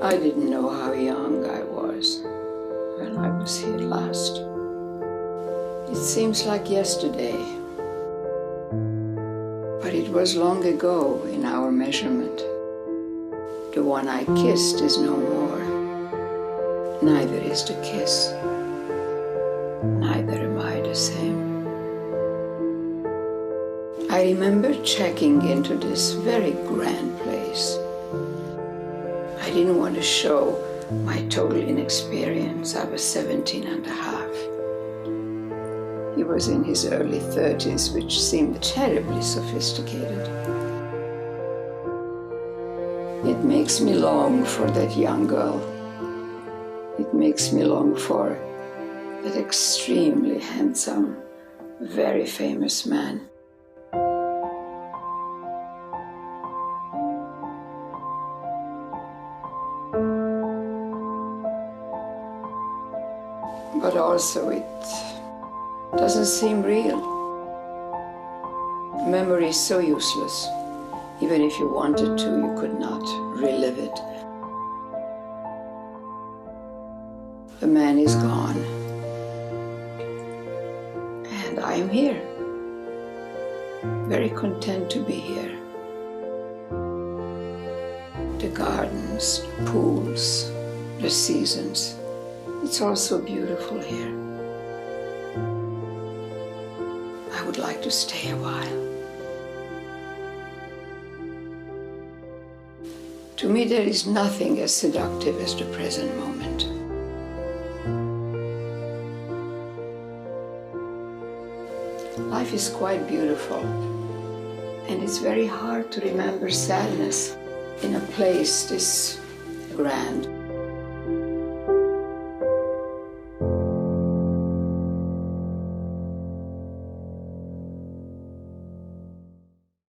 I didn't know how young I was when I was here last. It seems like yesterday, but it was long ago in our measurement. The one I kissed is no more. Neither is the kiss. Neither am I the same. I remember checking into this very grand place. I didn't want to show my total inexperience. I was 17 and a half. He was in his early 30s, which seemed terribly sophisticated. It makes me long for that young girl. It makes me long for that extremely handsome, very famous man. But also it doesn't seem real. Memory is so useless. Even if you wanted to, you could not relive it. The man is gone. And I am here. Very content to be here. The gardens, the pools, the seasons. It's all so beautiful here. I would like to stay a while. To me, there is nothing as seductive as the present moment. Life is quite beautiful, and it's very hard to remember sadness in a place this grand.